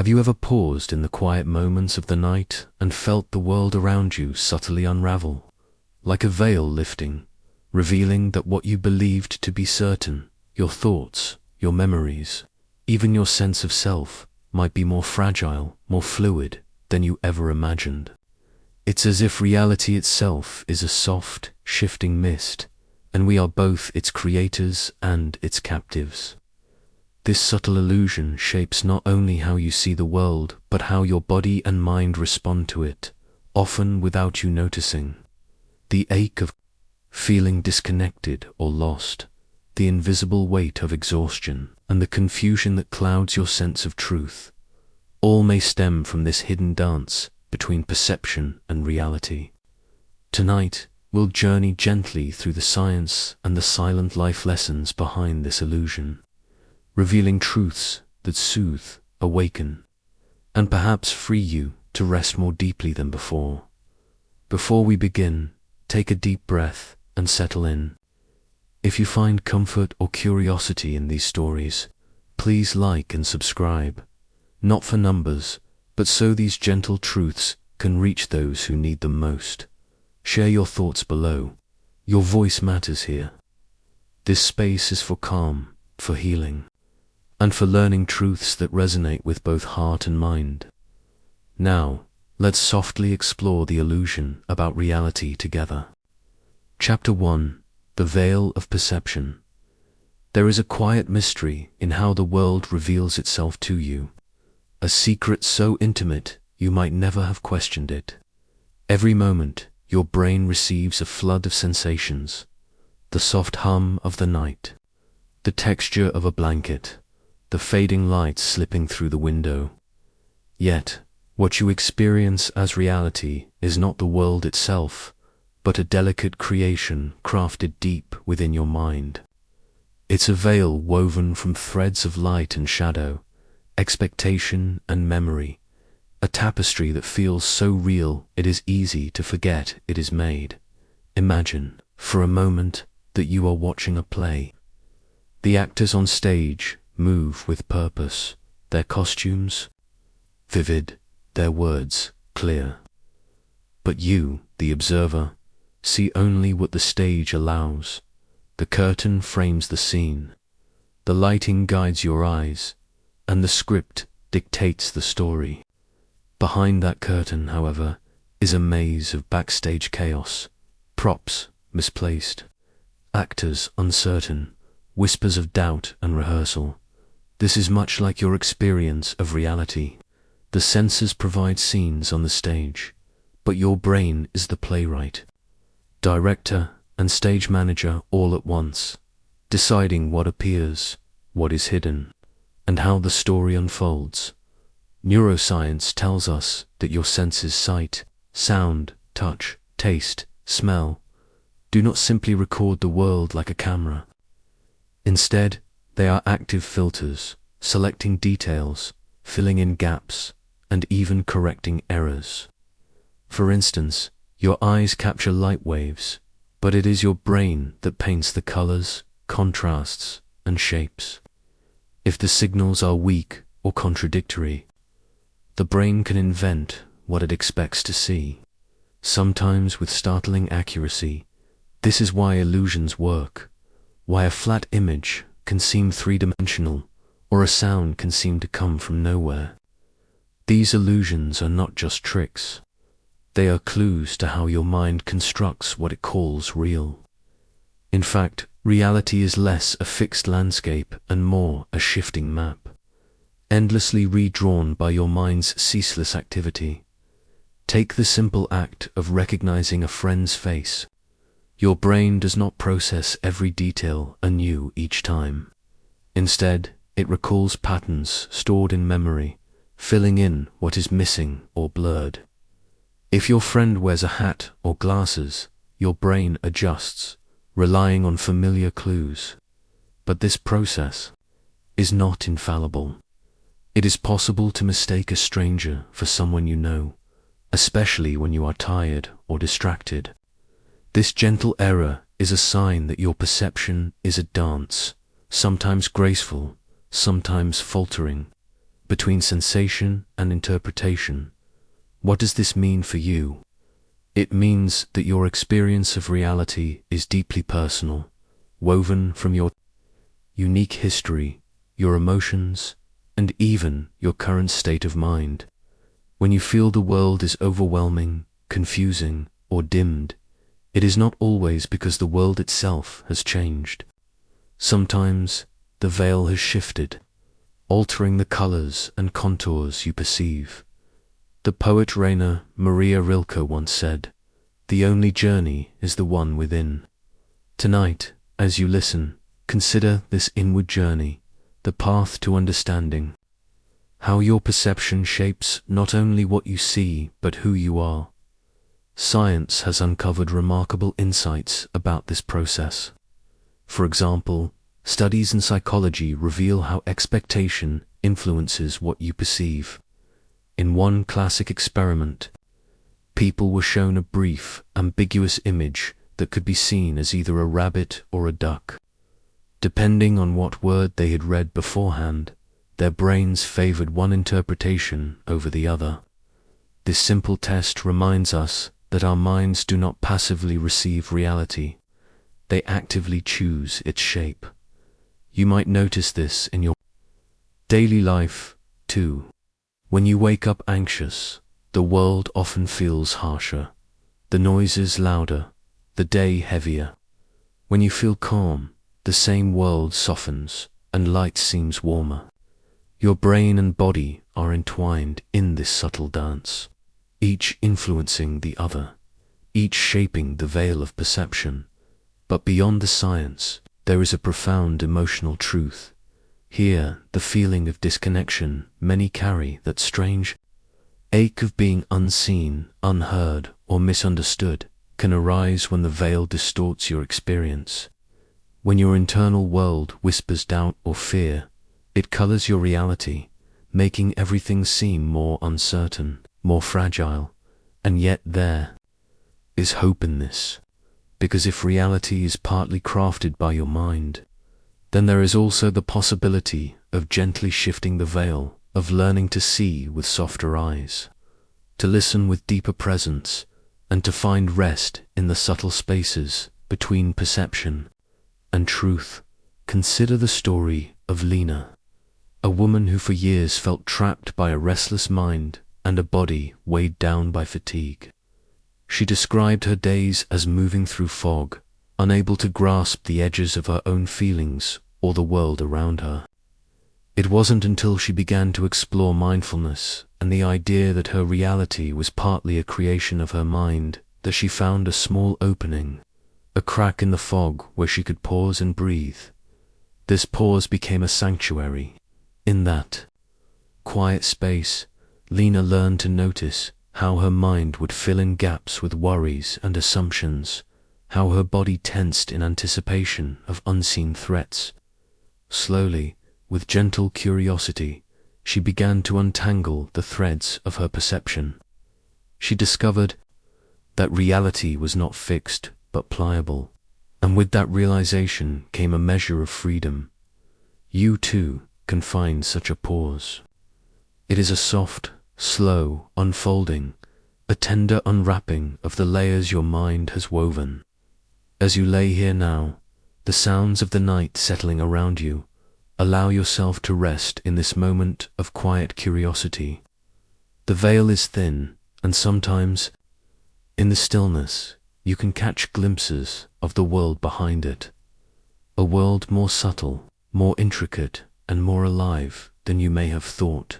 Have you ever paused in the quiet moments of the night and felt the world around you subtly unravel, like a veil lifting, revealing that what you believed to be certain, your thoughts, your memories, even your sense of self, might be more fragile, more fluid than you ever imagined? It's as if reality itself is a soft, shifting mist, and we are both its creators and its captives. This subtle illusion shapes not only how you see the world, but how your body and mind respond to it, often without you noticing. The ache of feeling disconnected or lost, the invisible weight of exhaustion, and the confusion that clouds your sense of truth, all may stem from this hidden dance between perception and reality. Tonight, we'll journey gently through the science and the silent life lessons behind this illusion, revealing truths that soothe, awaken, and perhaps free you to rest more deeply than before. Before we begin, take a deep breath and settle in. If you find comfort or curiosity in these stories, please like and subscribe, not for numbers, but so these gentle truths can reach those who need them most. Share your thoughts below. Your voice matters here. This space is for calm, for healing, and for learning truths that resonate with both heart and mind. Now, let's softly explore the illusion about reality together. Chapter 1: The Veil of Perception. There is a quiet mystery in how the world reveals itself to you, a secret so intimate you might never have questioned it. Every moment, your brain receives a flood of sensations: the soft hum of the night, the texture of a blanket, the fading light slipping through the window. Yet, what you experience as reality is not the world itself, but a delicate creation crafted deep within your mind. It's a veil woven from threads of light and shadow, expectation and memory, a tapestry that feels so real it is easy to forget it is made. Imagine, for a moment, that you are watching a play. The actors on stage move with purpose, their costumes vivid, their words clear. But you, the observer, see only what the stage allows. The curtain frames the scene, the lighting guides your eyes, and the script dictates the story. Behind that curtain, however, is a maze of backstage chaos, props misplaced, actors uncertain, whispers of doubt and rehearsal. This is much like your experience of reality. The senses provide scenes on the stage, but your brain is the playwright, director and stage manager all at once, deciding what appears, what is hidden, and how the story unfolds. Neuroscience tells us that your senses sight, sound, touch, taste, smell do not simply record the world like a camera. Instead, they are active filters, selecting details, filling in gaps, and even correcting errors. For instance, your eyes capture light waves, but it is your brain that paints the colors, contrasts, and shapes. If the signals are weak or contradictory, the brain can invent what it expects to see, sometimes with startling accuracy. This is why illusions work, why a flat image can seem three-dimensional, or a sound can seem to come from nowhere. These illusions are not just tricks. They are clues to how your mind constructs what it calls real. In fact, reality is less a fixed landscape and more a shifting map, endlessly redrawn by your mind's ceaseless activity. Take the simple act of recognizing a friend's face. Your brain does not process every detail anew each time. Instead, it recalls patterns stored in memory, filling in what is missing or blurred. If your friend wears a hat or glasses, your brain adjusts, relying on familiar clues. But this process is not infallible. It is possible to mistake a stranger for someone you know, especially when you are tired or distracted. This gentle error is a sign that your perception is a dance, sometimes graceful, sometimes faltering, between sensation and interpretation. What does this mean for you? It means that your experience of reality is deeply personal, woven from your unique history, your emotions, and even your current state of mind. When you feel the world is overwhelming, confusing, or dimmed, it is not always because the world itself has changed. Sometimes the veil has shifted, altering the colors and contours you perceive. The poet Rainer Maria Rilke once said, "The only journey is the one within." Tonight, as you listen, consider this inward journey, the path to understanding. How your perception shapes not only what you see, but who you are. Science has uncovered remarkable insights about this process. For example, studies in psychology reveal how expectation influences what you perceive. In one classic experiment, people were shown a brief, ambiguous image that could be seen as either a rabbit or a duck. Depending on what word they had read beforehand, their brains favored one interpretation over the other. This simple test reminds us that our minds do not passively receive reality. They actively choose its shape. You might notice this in your daily life, too. When you wake up anxious, the world often feels harsher, the noises louder, the day heavier. When you feel calm, the same world softens and light seems warmer. Your brain and body are entwined in this subtle dance, each influencing the other, each shaping the veil of perception. But beyond the science, there is a profound emotional truth. Here, the feeling of disconnection many carry, that strange ache of being unseen, unheard, or misunderstood, can arise when the veil distorts your experience. When your internal world whispers doubt or fear, it colors your reality, making everything seem more uncertain, more fragile. And yet there is hope in this, because if reality is partly crafted by your mind, then there is also the possibility of gently shifting the veil, of learning to see with softer eyes, to listen with deeper presence, and to find rest in the subtle spaces between perception and truth. Consider the story of Lena, a woman who for years felt trapped by a restless mind and a body weighed down by fatigue. She described her days as moving through fog, unable to grasp the edges of her own feelings or the world around her. It wasn't until she began to explore mindfulness and the idea that her reality was partly a creation of her mind that she found a small opening, a crack in the fog where she could pause and breathe. This pause became a sanctuary. In that quiet space, Lena learned to notice how her mind would fill in gaps with worries and assumptions, how her body tensed in anticipation of unseen threats. Slowly, with gentle curiosity, she began to untangle the threads of her perception. She discovered that reality was not fixed but pliable, and with that realization came a measure of freedom. You too can find such a pause. It is a soft, slow unfolding, a tender unwrapping of the layers your mind has woven. As you lay here now, the sounds of the night settling around you, allow yourself to rest in this moment of quiet curiosity. The veil is thin, and sometimes, in the stillness, you can catch glimpses of the world behind it. A world more subtle, more intricate, and more alive than you may have thought.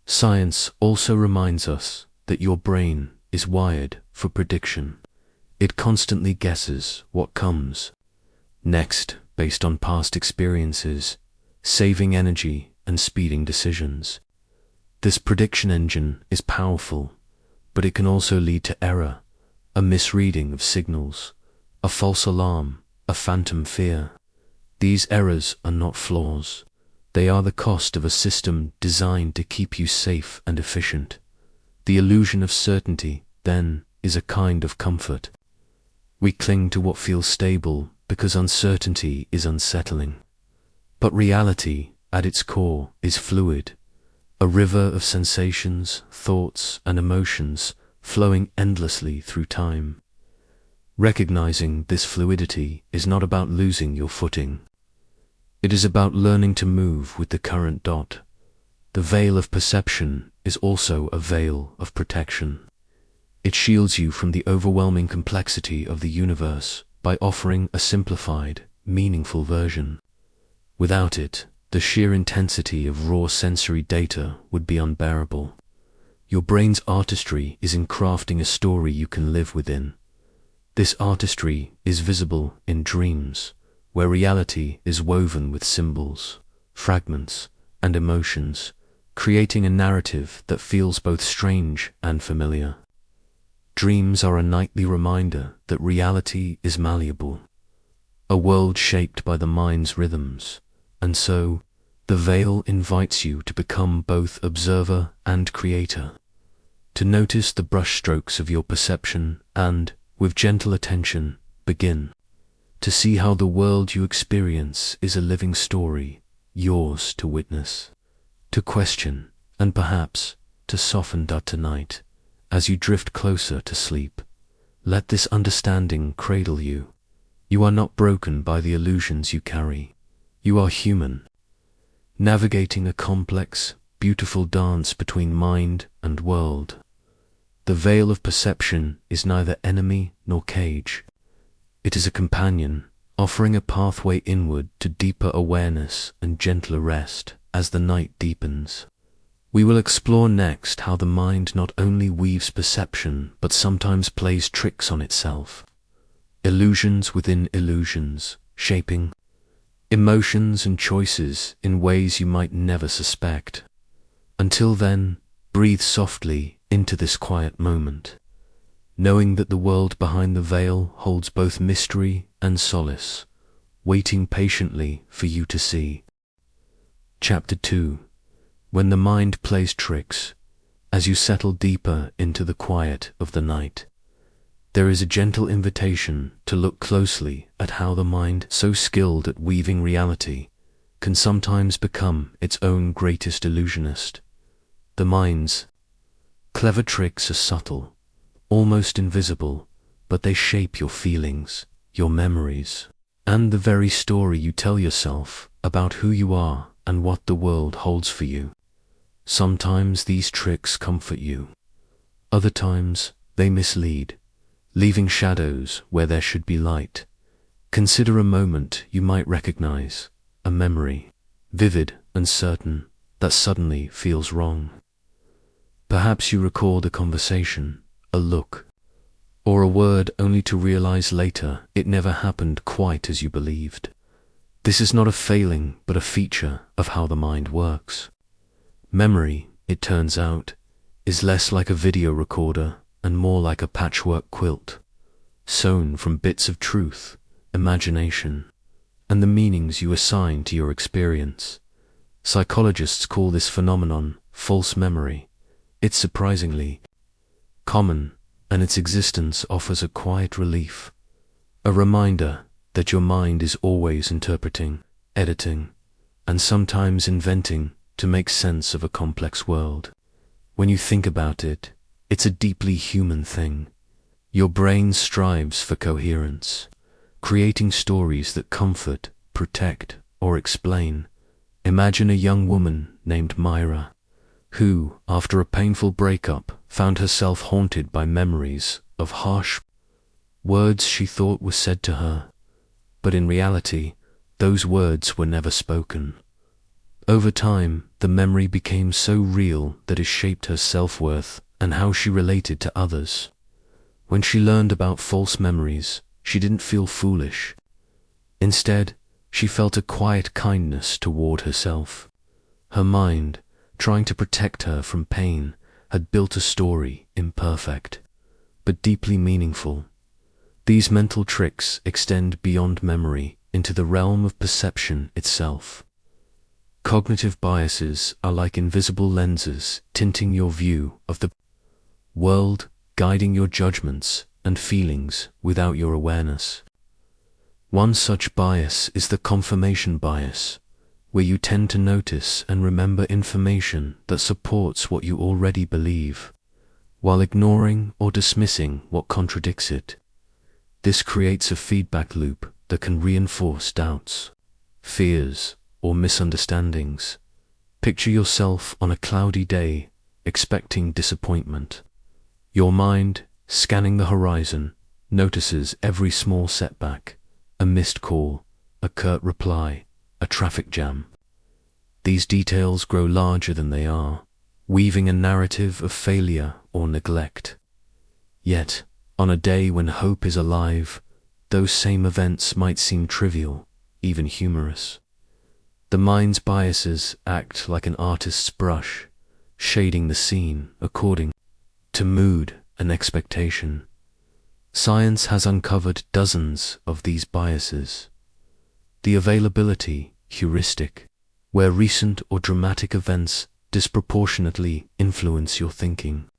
Science also reminds us that your brain is wired for prediction. It constantly guesses what comes next based on past experiences, saving energy and speeding decisions. This prediction engine is powerful, but it can also lead to error, a misreading of signals, a false alarm, a phantom fear. These errors are not flaws. They are the cost of a system designed to keep you safe and efficient. The illusion of certainty, then, is a kind of comfort. We cling to what feels stable because uncertainty is unsettling. But reality, at its core, is fluid. a river of sensations, thoughts, and emotions flowing endlessly through time. Recognizing this fluidity is not about losing your footing. It is about learning to move with the current dot. The veil of perception is also a veil of protection. It shields you from the overwhelming complexity of the universe by offering a simplified, meaningful version. Without it, the sheer intensity of raw sensory data would be unbearable. Your brain's artistry is in crafting a story you can live within. This artistry is visible in dreams, where reality is woven with symbols, fragments, and emotions, creating a narrative that feels both strange and familiar. Dreams are a nightly reminder that reality is malleable, a world shaped by the mind's rhythms, and so, the veil invites you to become both observer and creator, to notice the brushstrokes of your perception and, with gentle attention, begin to see how the world you experience is a living story, yours to witness, to question, and perhaps to soften. Tonight, as you drift closer to sleep, let this understanding cradle you. You are not broken by the illusions you carry. You are human, navigating a complex, beautiful dance between mind and world. The veil of perception is neither enemy nor cage. It is a companion, offering a pathway inward to deeper awareness and gentler rest as the night deepens. We will explore next how the mind not only weaves perception but sometimes plays tricks on itself. Illusions within illusions, shaping emotions and choices in ways you might never suspect. Until then, breathe softly into this quiet moment, knowing that the world behind the veil holds both mystery and solace, waiting patiently for you to see. Chapter 2. When the mind plays tricks. As you settle deeper into the quiet of the night, there is a gentle invitation to look closely at how the mind, so skilled at weaving reality, can sometimes become its own greatest illusionist. The mind's clever tricks are subtle, almost invisible, but they shape your feelings, your memories, and the very story you tell yourself about who you are and what the world holds for you. Sometimes these tricks comfort you. Other times they mislead, leaving shadows where there should be light. Consider a moment you might recognize, a memory, vivid and certain, that suddenly feels wrong. Perhaps you record a conversation, a look, or a word only to realize later it never happened quite as you believed. This is not a failing, but a feature of how the mind works. Memory, it turns out, is less like a video recorder and more like a patchwork quilt, sewn from bits of truth, imagination, and the meanings you assign to your experience. Psychologists call this phenomenon false memory. It's surprisingly common, and its existence offers a quiet relief, a reminder that your mind is always interpreting, editing, and sometimes inventing to make sense of a complex world. When you think about it, it's a deeply human thing. Your brain strives for coherence, creating stories that comfort, protect, or explain. Imagine a young woman named Myra, who, after a painful breakup, found herself haunted by memories of harsh words she thought were said to her, but in reality, those words were never spoken. Over time, the memory became so real that it shaped her self-worth and how she related to others. When she learned about false memories, she didn't feel foolish. Instead, she felt a quiet kindness toward herself. Her mind, trying to protect her from pain, had built a story imperfect, but deeply meaningful. These mental tricks extend beyond memory into the realm of perception itself. Cognitive biases are like invisible lenses tinting your view of the world, guiding your judgments and feelings without your awareness. One such bias is the confirmation bias, where you tend to notice and remember information that supports what you already believe, while ignoring or dismissing what contradicts it. This creates a feedback loop that can reinforce doubts, fears, or misunderstandings. Picture yourself on a cloudy day, expecting disappointment. Your mind, scanning the horizon, notices every small setback, a missed call, a curt reply, a traffic jam. These details grow larger than they are, weaving a narrative of failure or neglect. Yet, on a day when hope is alive, those same events might seem trivial, even humorous. The mind's biases act like an artist's brush, shading the scene according to mood and expectation. Science has uncovered dozens of these biases. The availability heuristic, where recent or dramatic events disproportionately influence your thinking.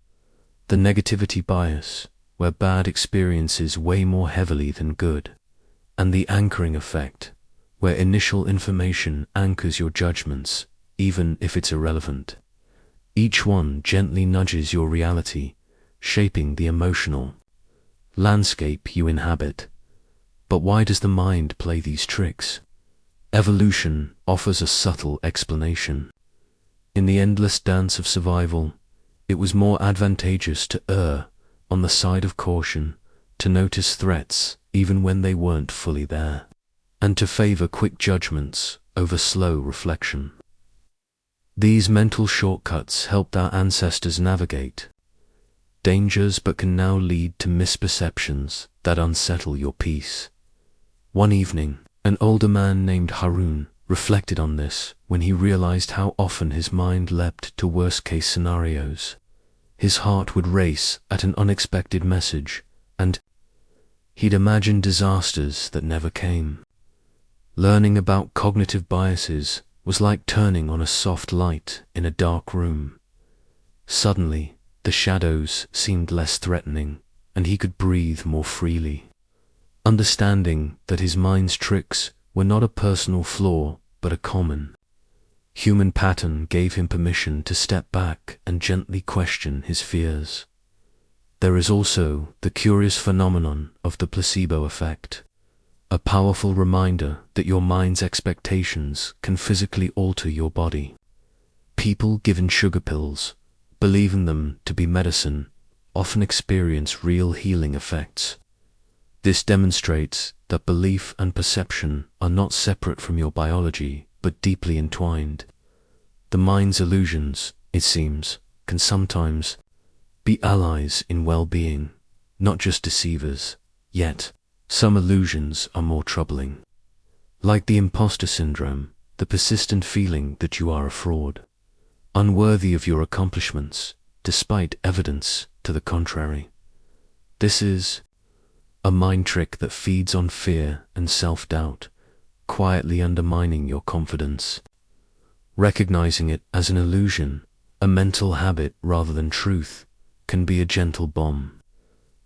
The negativity bias, where bad experiences weigh more heavily than good. And the anchoring effect, where initial information anchors your judgments, even if it's irrelevant. Each one gently nudges your reality, shaping the emotional landscape you inhabit. But why does the mind play these tricks? Evolution offers a subtle explanation. In the endless dance of survival, it was more advantageous to err on the side of caution, to notice threats even when they weren't fully there, and to favor quick judgments over slow reflection. These mental shortcuts helped our ancestors navigate dangers but can now lead to misperceptions that unsettle your peace. One evening, an older man named Harun reflected on this when he realized how often his mind leapt to worst-case scenarios. His heart would race at an unexpected message, and he'd imagine disasters that never came. Learning about cognitive biases was like turning on a soft light in a dark room. Suddenly, the shadows seemed less threatening, and he could breathe more freely. Understanding that his mind's tricks were not a personal flaw, but a common human pattern gave him permission to step back and gently question his fears. There is also the curious phenomenon of the placebo effect, a powerful reminder that your mind's expectations can physically alter your body. People given sugar pills, believing them to be medicine, often experience real healing effects. This demonstrates that belief and perception are not separate from your biology, but deeply entwined. The mind's illusions, it seems, can sometimes be allies in well-being, not just deceivers. Yet, some illusions are more troubling. Like the imposter syndrome, the persistent feeling that you are a fraud, unworthy of your accomplishments, despite evidence to the contrary. This is a mind trick that feeds on fear and self-doubt, quietly undermining your confidence. Recognizing it as an illusion, a mental habit rather than truth, can be a gentle balm,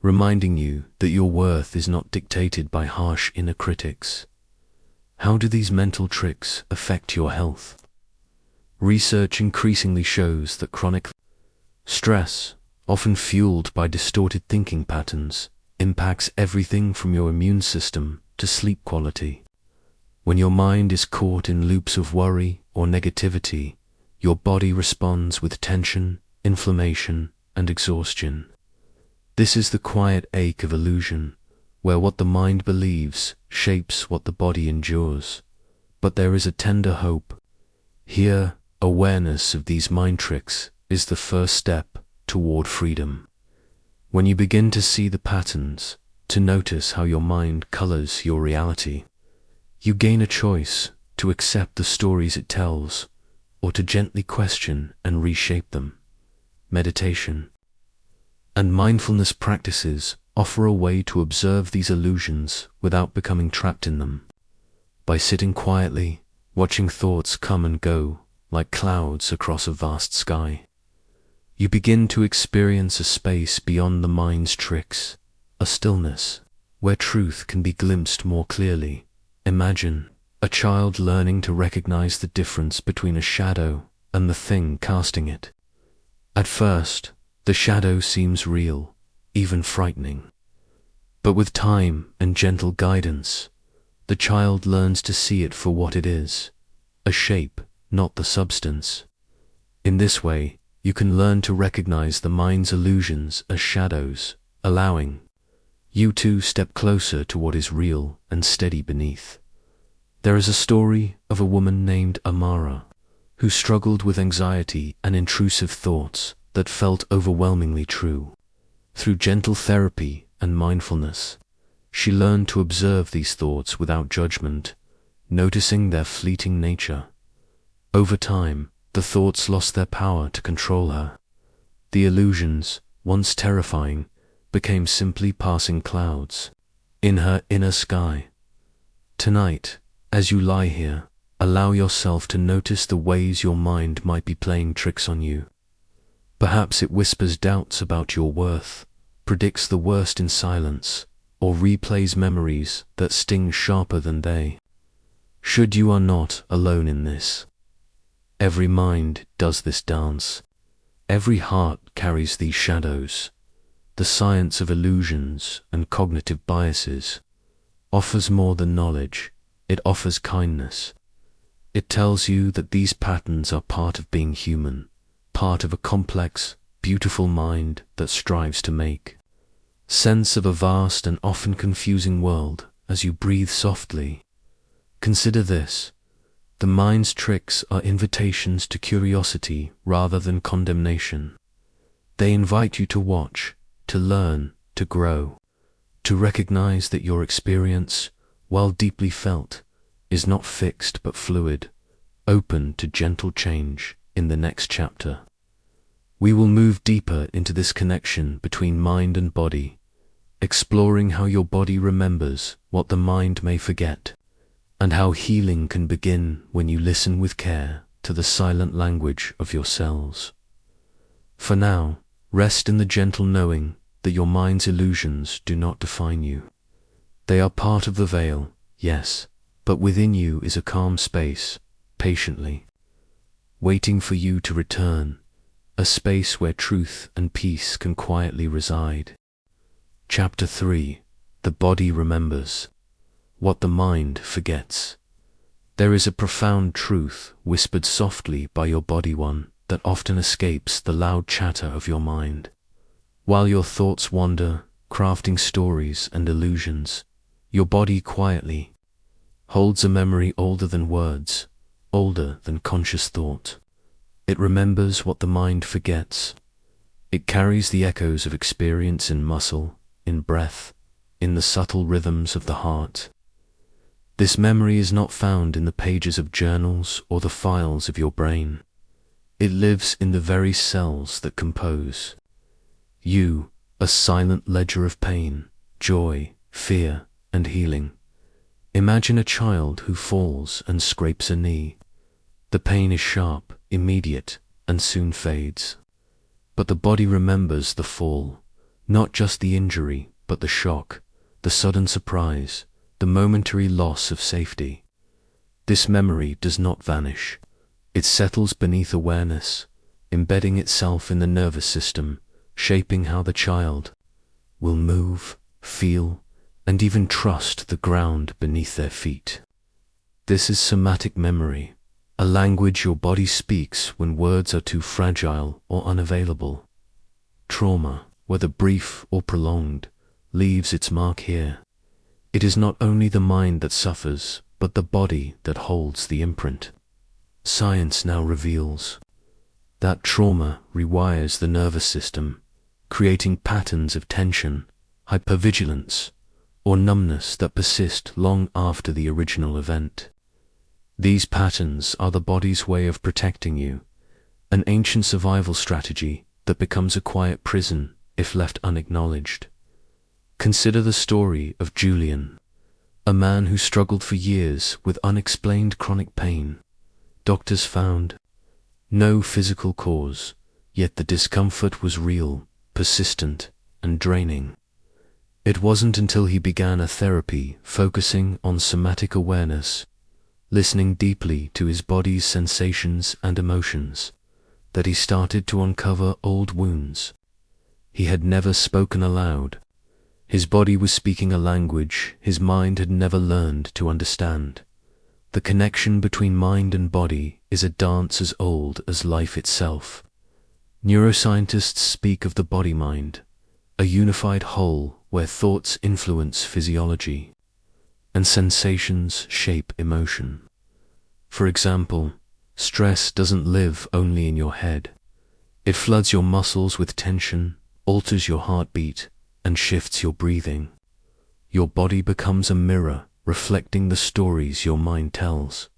reminding you that your worth is not dictated by harsh inner critics. How do these mental tricks affect your health? Research increasingly shows that chronic stress, often fueled by distorted thinking patterns, impacts everything from your immune system to sleep quality. When your mind is caught in loops of worry or negativity, your body responds with tension, inflammation, and exhaustion. This is the quiet ache of illusion, where what the mind believes shapes what the body endures. But there is a tender hope. Here, awareness of these mind tricks is the first step toward freedom. When you begin to see the patterns, to notice how your mind colors your reality, you gain a choice to accept the stories it tells, or to gently question and reshape them. Meditation and mindfulness practices offer a way to observe these illusions without becoming trapped in them. By sitting quietly, watching thoughts come and go like clouds across a vast sky, you begin to experience a space beyond the mind's tricks, a stillness where truth can be glimpsed more clearly. Imagine a child learning to recognize the difference between a shadow and the thing casting it. At first, the shadow seems real, even frightening. But with time and gentle guidance, the child learns to see it for what it is, a shape, not the substance. In this way, you can learn to recognize the mind's illusions as shadows, allowing you to step closer to what is real and steady beneath. There is a story of a woman named Amara, who struggled with anxiety and intrusive thoughts that felt overwhelmingly true. Through gentle therapy and mindfulness, she learned to observe these thoughts without judgment, noticing their fleeting nature. Over time, the thoughts lost their power to control her. The illusions, once terrifying, became simply passing clouds in her inner sky. Tonight, as you lie here, allow yourself to notice the ways your mind might be playing tricks on you. Perhaps it whispers doubts about your worth, predicts the worst in silence, or replays memories that sting sharper than they. You are not alone in this. Every mind does this dance. Every heart carries these shadows. The science of illusions and cognitive biases offers more than knowledge. It offers kindness. It tells you that these patterns are part of being human, part of a complex, beautiful mind that strives to make sense of a vast and often confusing world. As you breathe softly, consider this. The mind's tricks are invitations to curiosity rather than condemnation. They invite you to watch, to learn, to grow, to recognize that your experience, while deeply felt, is not fixed but fluid, open to gentle change. In the next chapter, we will move deeper into this connection between mind and body, exploring how your body remembers what the mind may forget, and how healing can begin when you listen with care to the silent language of your cells. For now, rest in the gentle knowing that your mind's illusions do not define you. They are part of the veil, yes, but within you is a calm space, patiently waiting for you to return, a space where truth and peace can quietly reside. Chapter 3. The Body Remembers What the Mind Forgets. There is a profound truth whispered softly by your body, one that often escapes the loud chatter of your mind. While your thoughts wander, crafting stories and illusions, your body quietly holds a memory older than words, older than conscious thought. It remembers what the mind forgets. It carries the echoes of experience in muscle, in breath, in the subtle rhythms of the heart. This memory is not found in the pages of journals or the files of your brain. It lives in the very cells that compose you, a silent ledger of pain, joy, fear, and healing. Imagine a child who falls and scrapes a knee. The pain is sharp, immediate, and soon fades. But the body remembers the fall, not just the injury, but the shock, the sudden surprise, the momentary loss of safety. This memory does not vanish. It settles beneath awareness, embedding itself in the nervous system, shaping how the child will move, feel, and even trust the ground beneath their feet. This is somatic memory, a language your body speaks when words are too fragile or unavailable. Trauma, whether brief or prolonged, leaves its mark here. It is not only the mind that suffers, but the body that holds the imprint. Science now reveals that trauma rewires the nervous system, creating patterns of tension, hypervigilance, or numbness that persist long after the original event. These patterns are the body's way of protecting you, an ancient survival strategy that becomes a quiet prison if left unacknowledged. Consider the story of Julian, a man who struggled for years with unexplained chronic pain. Doctors found no physical cause, yet the discomfort was real, persistent, and draining. It wasn't until he began a therapy focusing on somatic awareness, listening deeply to his body's sensations and emotions, that he started to uncover old wounds. He had never spoken aloud. His body was speaking a language his mind had never learned to understand. The connection between mind and body is a dance as old as life itself. Neuroscientists speak of the body-mind, a unified whole where thoughts influence physiology and sensations shape emotion. For example, stress doesn't live only in your head. It floods your muscles with tension, alters your heartbeat, and shifts your breathing. Your body becomes a mirror reflecting the stories your mind tells.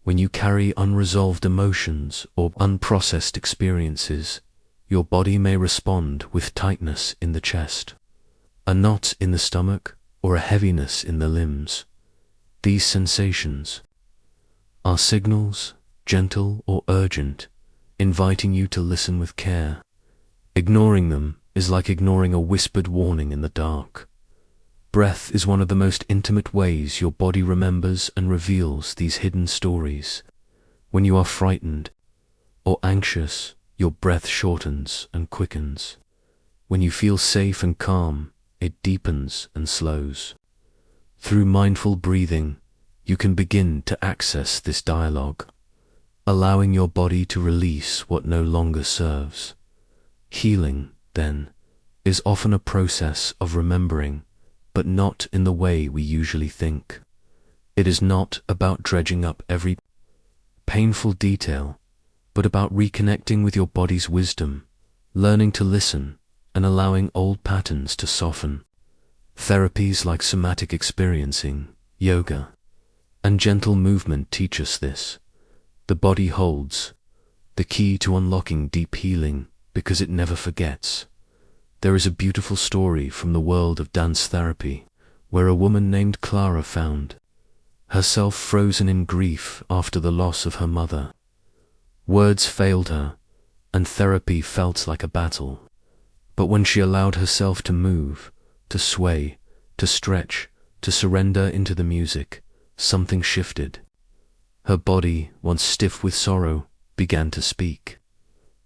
When you carry unresolved emotions or unprocessed experiences, your body may respond with tightness in the chest, a knot in the stomach, or a heaviness in the limbs. These sensations are signals, gentle or urgent, inviting you to listen with care. Ignoring them is like ignoring a whispered warning in the dark. Breath is one of the most intimate ways your body remembers and reveals these hidden stories. When you are frightened or anxious, your breath shortens and quickens. When you feel safe and calm, it deepens and slows. Through mindful breathing, you can begin to access this dialogue, allowing your body to release what no longer serves. Healing, then, is often a process of remembering, but not in the way we usually think. It is not about dredging up every painful detail, but about reconnecting with your body's wisdom, learning to listen, and allowing old patterns to soften. Therapies like somatic experiencing, yoga, and gentle movement teach us this. The body holds the key to unlocking deep healing because it never forgets. There is a beautiful story from the world of dance therapy where a woman named Clara found herself frozen in grief after the loss of her mother. Words failed her, and therapy felt like a battle. But when she allowed herself to move, to sway, to stretch, to surrender into the music, something shifted. Her body, once stiff with sorrow, began to speak.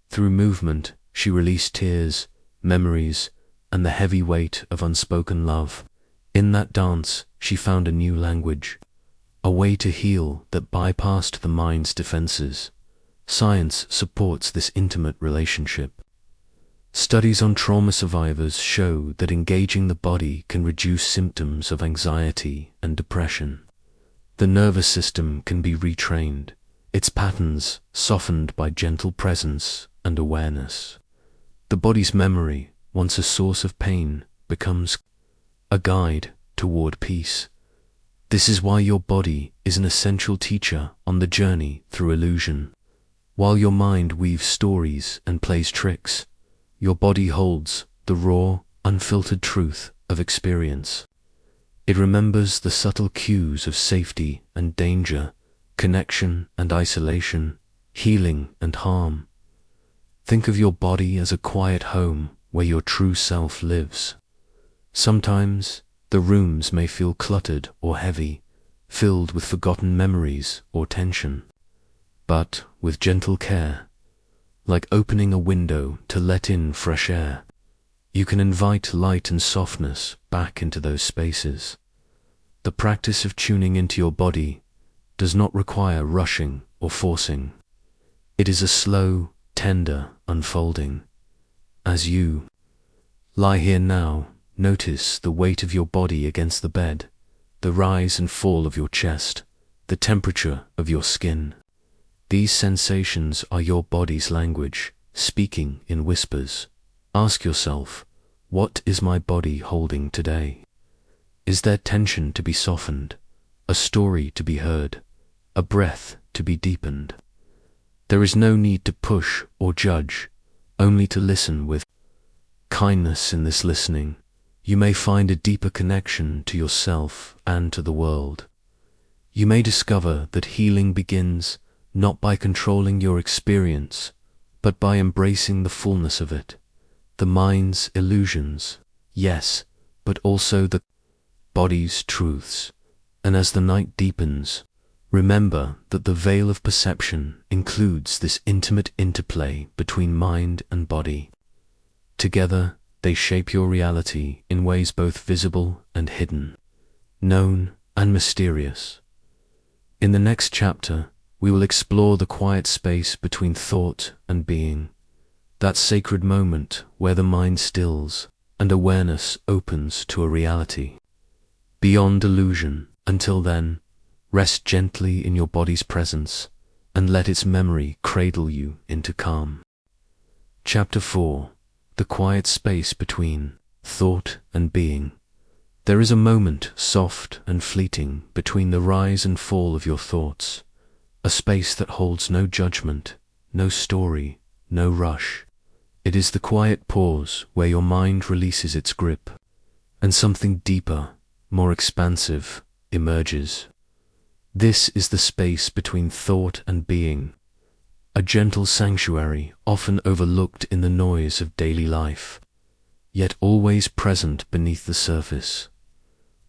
Through movement, she released tears, memories, and the heavy weight of unspoken love. In that dance, she found a new language, a way to heal that bypassed the mind's defenses. Science supports this intimate relationship. Studies on trauma survivors show that engaging the body can reduce symptoms of anxiety and depression. The nervous system can be retrained, its patterns softened by gentle presence and awareness. The body's memory, once a source of pain, becomes a guide toward peace. This is why your body is an essential teacher on the journey through illusion. While your mind weaves stories and plays tricks, your body holds the raw, unfiltered truth of experience. It remembers the subtle cues of safety and danger, connection and isolation, healing and harm. Think of your body as a quiet home where your true self lives. Sometimes the rooms may feel cluttered or heavy, filled with forgotten memories or tension. But with gentle care, like opening a window to let in fresh air, you can invite light and softness back into those spaces. The practice of tuning into your body does not require rushing or forcing. It is a slow, tender unfolding. As you lie here now, notice the weight of your body against the bed, the rise and fall of your chest, the temperature of your skin. These sensations are your body's language, speaking in whispers. Ask yourself, what is my body holding today? Is there tension to be softened, a story to be heard, a breath to be deepened? There is no need to push or judge, only to listen with kindness. In this listening, you may find a deeper connection to yourself and to the world. You may discover that healing begins not by controlling your experience, but by embracing the fullness of it, the mind's illusions, yes, but also the body's truths. And as the night deepens, Remember that the veil of perception includes this intimate interplay between mind and body. Together, they shape your reality in ways both visible and hidden, known and mysterious. In the next chapter, we will explore the quiet space between thought and being, that sacred moment where the mind stills and awareness opens to a reality beyond illusion. Until then, rest gently in your body's presence and let its memory cradle you into calm. Chapter 4. The quiet space between thought and being. There is a moment, soft and fleeting, between the rise and fall of your thoughts, a space that holds no judgment, no story, no rush. It is the quiet pause where your mind releases its grip, and something deeper, more expansive, emerges. This is the space between thought and being, a gentle sanctuary often overlooked in the noise of daily life, yet always present beneath the surface.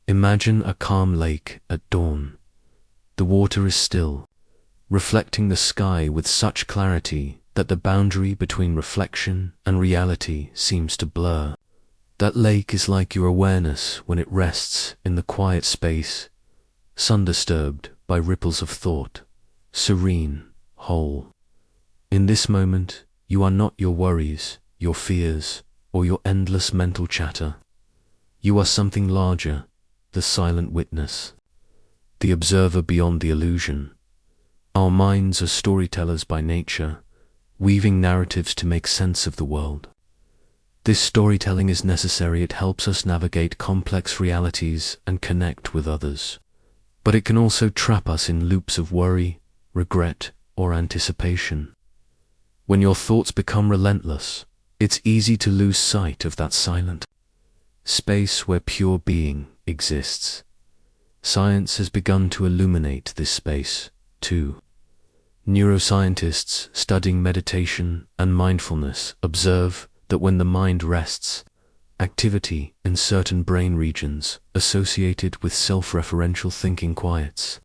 Imagine a calm lake at dawn. The water is still, reflecting the sky with such clarity that the boundary between reflection and reality seems to blur. That lake is like your awareness when it rests in the quiet space, undisturbed by ripples of thought, serene, whole. In this moment, you are not your worries, your fears, or your endless mental chatter. You are something larger, the silent witness, the observer beyond the illusion. Our minds are storytellers by nature, weaving narratives to make sense of the world. This storytelling is necessary. It helps us navigate complex realities and connect with others. But it can also trap us in loops of worry, regret, or anticipation. When your thoughts become relentless, it's easy to lose sight of that silent space where pure being exists. Science has begun to illuminate this space, too. Neuroscientists studying meditation and mindfulness observe that when the mind rests, activity in certain brain regions associated with self-referential thinking quiets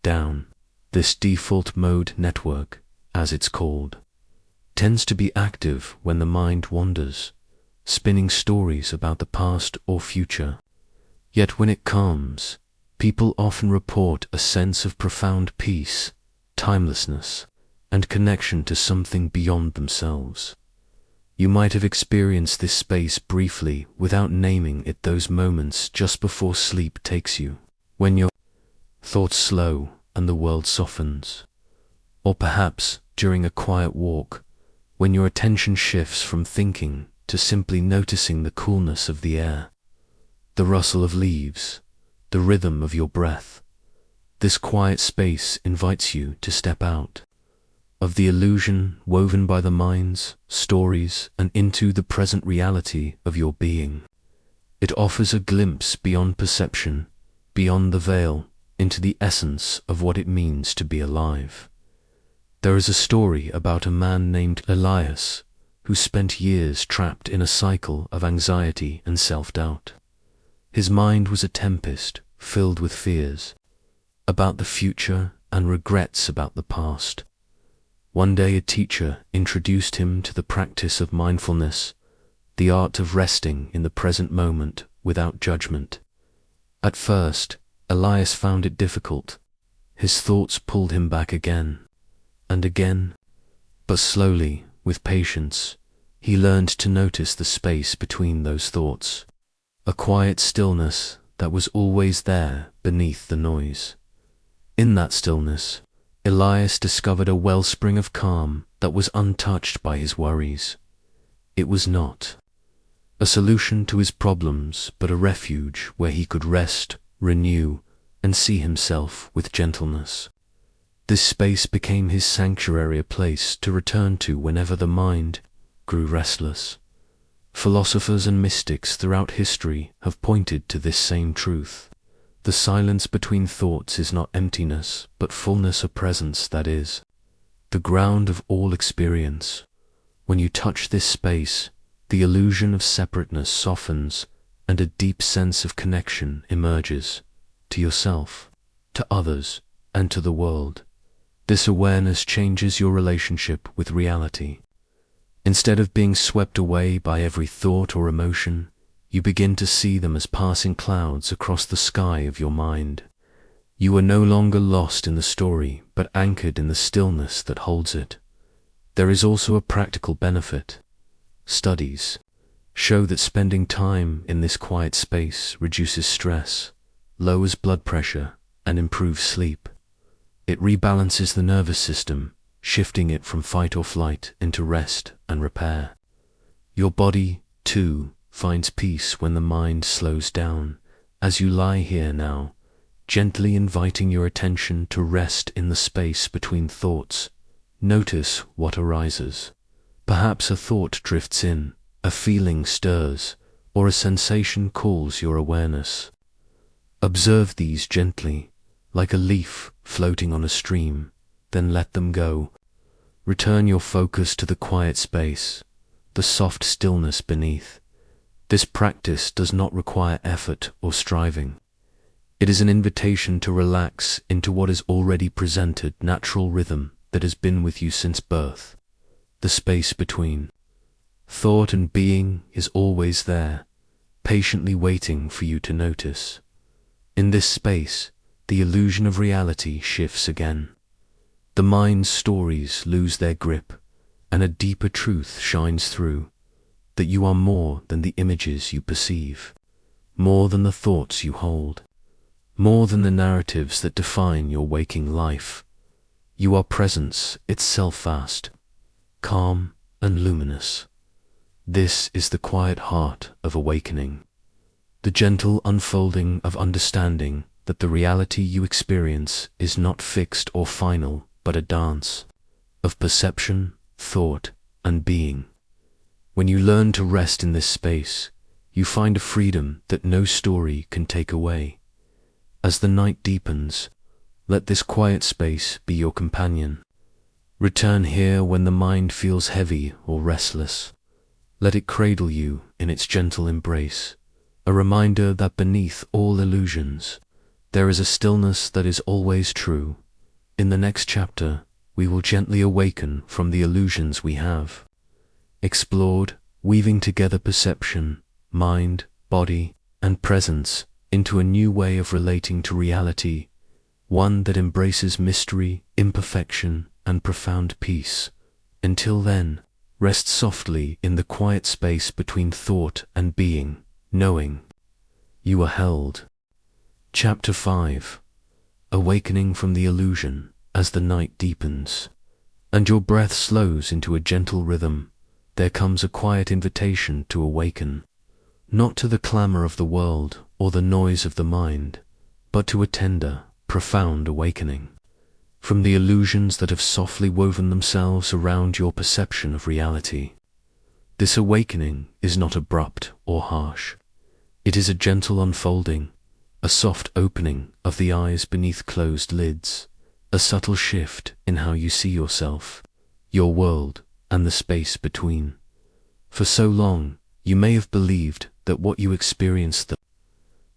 down. This default mode network, as it's called, tends to be active when the mind wanders, spinning stories about the past or future. Yet when it calms, people often report a sense of profound peace, timelessness, and connection to something beyond themselves. You might have experienced this space briefly without naming it, those moments just before sleep takes you, when your thoughts slow and the world softens. Or perhaps during a quiet walk, when your attention shifts from thinking to simply noticing the coolness of the air, the rustle of leaves, the rhythm of your breath. This quiet space invites you to step out of the illusion woven by the mind's stories and into the present reality of your being. It offers a glimpse beyond perception, beyond the veil, into the essence of what it means to be alive. There is a story about a man named Elias who spent years trapped in a cycle of anxiety and self-doubt. His mind was a tempest filled with fears about the future and regrets about the past. One day a teacher introduced him to the practice of mindfulness, the art of resting in the present moment without judgment. At first, Elias found it difficult. His thoughts pulled him back again and again, but slowly, with patience, he learned to notice the space between those thoughts, a quiet stillness that was always there beneath the noise. In that stillness, Elias discovered a wellspring of calm that was untouched by his worries. It was not a solution to his problems, but a refuge where he could rest, renew, and see himself with gentleness. This space became his sanctuary, a place to return to whenever the mind grew restless. Philosophers and mystics throughout history have pointed to this same truth. The silence between thoughts is not emptiness, but fullness of presence that is the ground of all experience. When you touch this space, the illusion of separateness softens and a deep sense of connection emerges, to yourself, to others, and to the world. This awareness changes your relationship with reality. Instead of being swept away by every thought or emotion, you begin to see them as passing clouds across the sky of your mind. You are no longer lost in the story, but anchored in the stillness that holds it. There is also a practical benefit. Studies show that spending time in this quiet space reduces stress, lowers blood pressure, and improves sleep. It rebalances the nervous system, shifting it from fight or flight into rest and repair. Your body, too, finds peace when the mind slows down. As you lie here now, gently inviting your attention to rest in the space between thoughts, notice what arises. Perhaps a thought drifts in, a feeling stirs, or a sensation calls your awareness. Observe these gently, like a leaf floating on a stream, then let them go. Return your focus to the quiet space, the soft stillness beneath. This practice does not require effort or striving. It is an invitation to relax into what is already presented natural rhythm that has been with you since birth. The space between thought and being is always there, patiently waiting for you to notice. In this space, the illusion of reality shifts again. The mind's stories lose their grip, and a deeper truth shines through, that you are more than the images you perceive, more than the thoughts you hold, more than the narratives that define your waking life. You are presence itself, vast, calm, and luminous. This is the quiet heart of awakening, the gentle unfolding of understanding that the reality you experience is not fixed or final, but a dance of perception, thought, and being. When you learn to rest in this space, you find a freedom that no story can take away. As the night deepens, let this quiet space be your companion. Return here when the mind feels heavy or restless. Let it cradle you in its gentle embrace, a reminder that beneath all illusions, there is a stillness that is always true. In the next chapter, we will gently awaken from the illusions we have explored, weaving together perception, mind, body, and presence into a new way of relating to reality, one that embraces mystery, imperfection, and profound peace. Until then, rest softly in the quiet space between thought and being, knowing you are held. Chapter 5. Awakening from the illusion. As the night deepens, and your breath slows into a gentle rhythm, there comes a quiet invitation to awaken, not to the clamor of the world or the noise of the mind, but to a tender, profound awakening from the illusions that have softly woven themselves around your perception of reality. This awakening is not abrupt or harsh. It is a gentle unfolding, a soft opening of the eyes beneath closed lids, a subtle shift in how you see yourself, your world, and the space between. For so long, you may have believed that what you experienced, the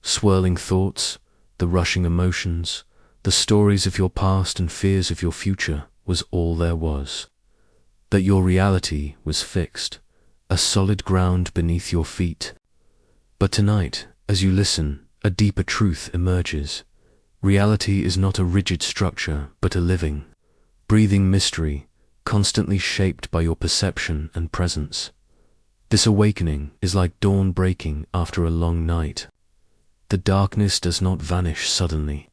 swirling thoughts, the rushing emotions, the stories of your past and fears of your future, was all there was. That your reality was fixed, a solid ground beneath your feet. But tonight, as you listen, a deeper truth emerges. Reality is not a rigid structure, but a living, breathing mystery, constantly shaped by your perception and presence. This awakening is like dawn breaking after a long night. The darkness does not vanish suddenly.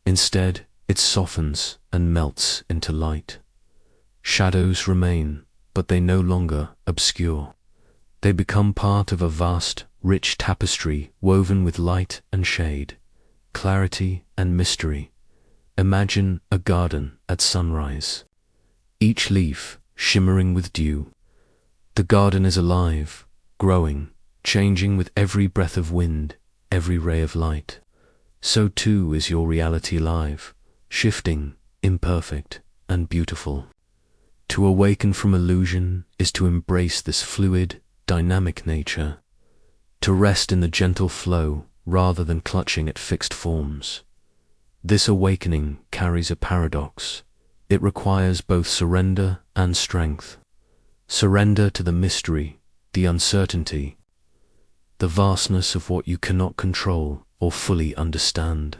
Instead, it softens and melts into light. Shadows remain, but they no longer obscure. They become part of a vast, rich tapestry woven with light and shade, clarity and mystery. Imagine a garden at sunrise, each leaf shimmering with dew. The garden is alive, growing, changing with every breath of wind, every ray of light. So too is your reality live, shifting, imperfect, and beautiful. To awaken from illusion is to embrace this fluid, dynamic nature, to rest in the gentle flow rather than clutching at fixed forms. This awakening carries a paradox. It requires both surrender and strength. Surrender to the mystery, the uncertainty, the vastness of what you cannot control or fully understand.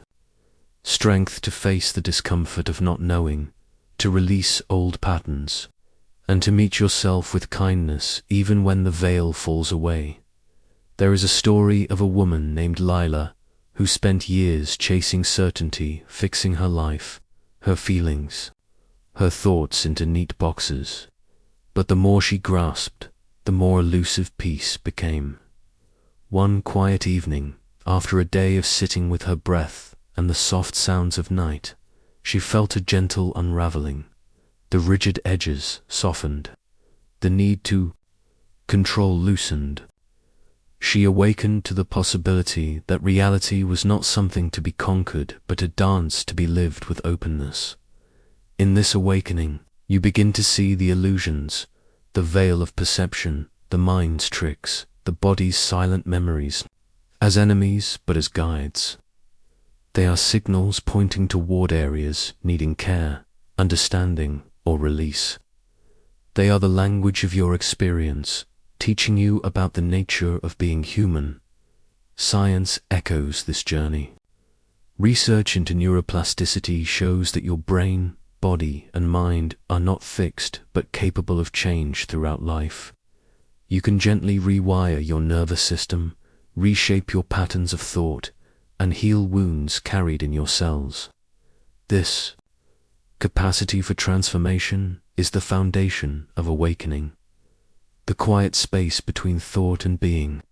Strength to face the discomfort of not knowing, to release old patterns, and to meet yourself with kindness even when the veil falls away. There is a story of a woman named Lila who spent years chasing certainty, fixing her life, her feelings, her thoughts into neat boxes. But the more she grasped, the more elusive peace became. One quiet evening, after a day of sitting with her breath and the soft sounds of night, she felt a gentle unraveling. The rigid edges softened. The need to control loosened. She awakened to the possibility that reality was not something to be conquered, but a dance to be lived with openness. In this awakening, you begin to see the illusions, the veil of perception, the mind's tricks, the body's silent memories, as enemies but as guides. They are signals pointing toward areas needing care, understanding, or release. They are the language of your experience, teaching you about the nature of being human. Science echoes this journey. Research into neuroplasticity shows that your brain, body, and mind are not fixed but capable of change throughout life. You can gently rewire your nervous system, reshape your patterns of thought, and heal wounds carried in your cells. This capacity for transformation is the foundation of awakening. The quiet space between thought and being,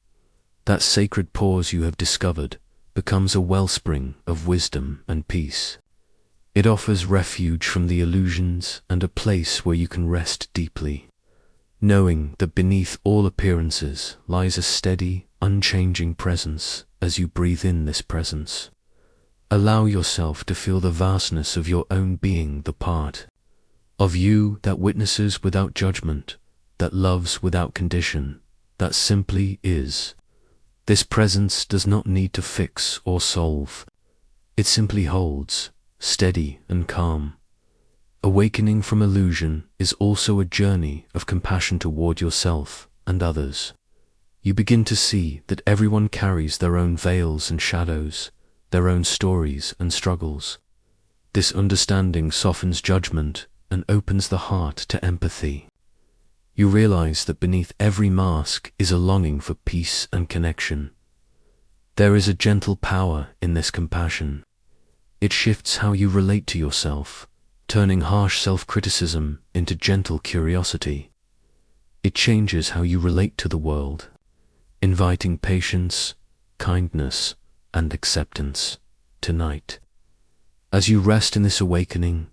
that sacred pause you have discovered, becomes a wellspring of wisdom and peace. It offers refuge from the illusions and a place where you can rest deeply, knowing that beneath all appearances lies a steady, unchanging presence as you breathe in this presence. Allow yourself to feel the vastness of your own being, the part of you that witnesses without judgment, that loves without condition, that simply is. This presence does not need to fix or solve. It simply holds, steady and calm. Awakening from illusion is also a journey of compassion toward yourself and others. You begin to see that everyone carries their own veils and shadows, their own stories and struggles. This understanding softens judgment and opens the heart to empathy. You realize that beneath every mask is a longing for peace and connection. There is a gentle power in this compassion. It shifts how you relate to yourself, turning harsh self-criticism into gentle curiosity. It changes how you relate to the world, inviting patience, kindness, and acceptance. Tonight, as you rest in this awakening,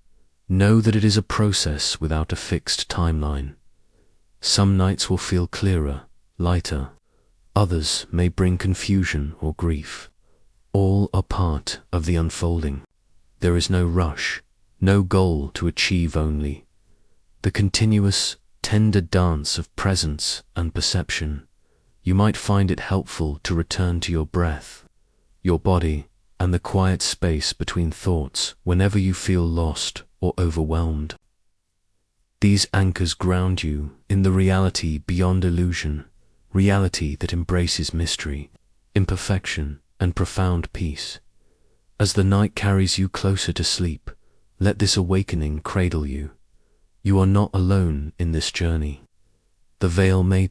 know that it is a process without a fixed timeline. Some nights will feel clearer, lighter. Others may bring confusion or grief. All are part of the unfolding. There is no rush, no goal to achieve, only the continuous, tender dance of presence and perception. You might find it helpful to return to your breath, your body, and the quiet space between thoughts whenever you feel lost or overwhelmed. These anchors ground you in the reality beyond illusion, reality that embraces mystery, imperfection, and profound peace. As the night carries you closer to sleep, let this awakening cradle you. You are not alone in this journey. The veil may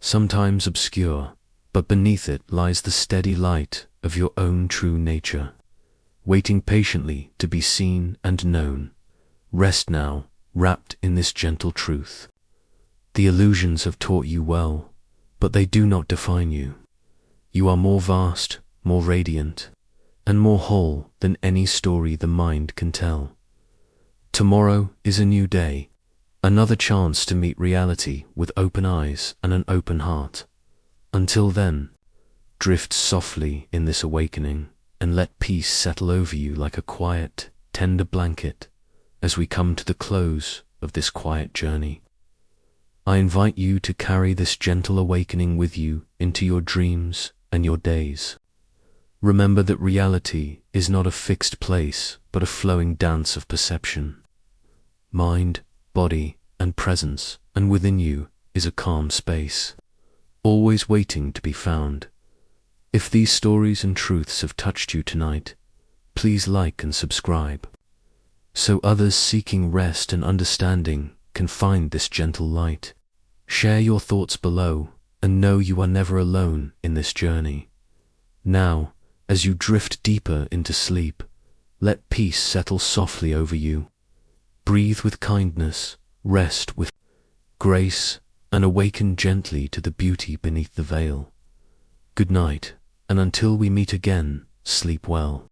sometimes obscure, but beneath it lies the steady light of your own true nature, waiting patiently to be seen and known. Rest now, wrapped in this gentle truth. The illusions have taught you well, but they do not define you. You are more vast, more radiant, and more whole than any story the mind can tell. Tomorrow is a new day, another chance to meet reality with open eyes and an open heart. Until then, drift softly in this awakening and let peace settle over you like a quiet, tender blanket as we come to the close of this quiet journey. I invite you to carry this gentle awakening with you into your dreams and your days. Remember that reality is not a fixed place, but a flowing dance of perception. Mind, body, and presence, and within you is a calm space, always waiting to be found. If these stories and truths have touched you tonight, please like and subscribe, so others seeking rest and understanding can find this gentle light. Share your thoughts below, and know you are never alone in this journey. Now, as you drift deeper into sleep, let peace settle softly over you. Breathe with kindness, rest with grace, and awaken gently to the beauty beneath the veil. Good night, and until we meet again, sleep well.